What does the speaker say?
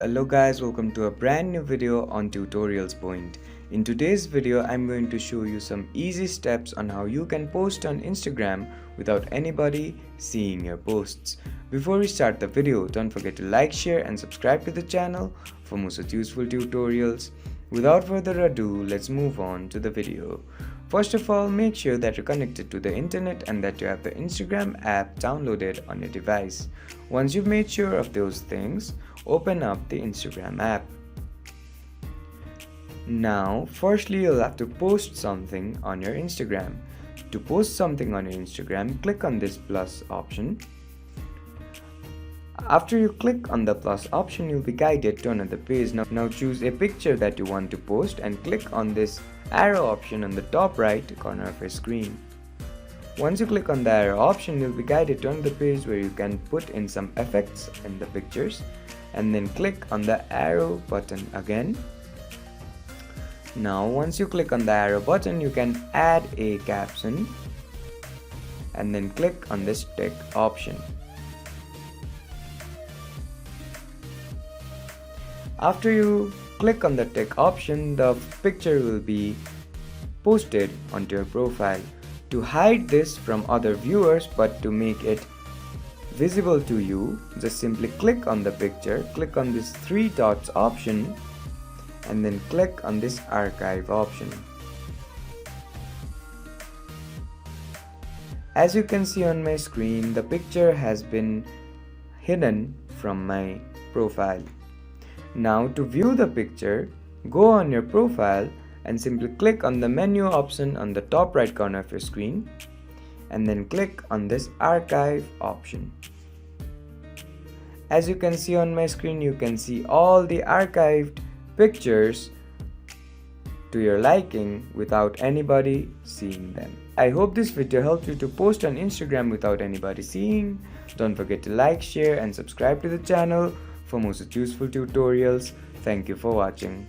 Hello guys, welcome to a brand new video on Tutorials Point. In today's video, I'm going to show you some easy steps on how you can post on Instagram without anybody seeing your posts. Before we start the video, don't forget to like, share and subscribe to the channel for more such useful tutorials. Without further ado, let's move on to the video. First of all, make sure that you're connected to the internet and that you have the Instagram app downloaded on your device. Once you've made sure of those things, open up the Instagram app. Now, firstly, you'll have to post something on your Instagram. To post something on your Instagram, click on this plus option. After you click on the plus option, you'll be guided to another page. Now choose a picture that you want to post and click on this arrow option on the top right corner of your screen. Once you click on the arrow option, you'll be guided to another page where you can put in some effects in the pictures and then click on the arrow button again. Now once you click on the arrow button, you can add a caption and then click on this tick option. After you click on the tick option, the picture will be posted onto your profile. To hide this from other viewers but to make it visible to you, just simply click on the picture, click on this three dots option and then click on this archive option. As you can see on my screen, the picture has been hidden from my profile. Now to view the picture, go on your profile and simply click on the menu option on the top right corner of your screen and then click on this archive option. As you can see on my screen, you can see all the archived pictures to your liking without anybody seeing them. I hope this video helped you to post on Instagram without anybody seeing. Don't forget to like, share and subscribe to the channel for more such useful tutorials. Thank you for watching.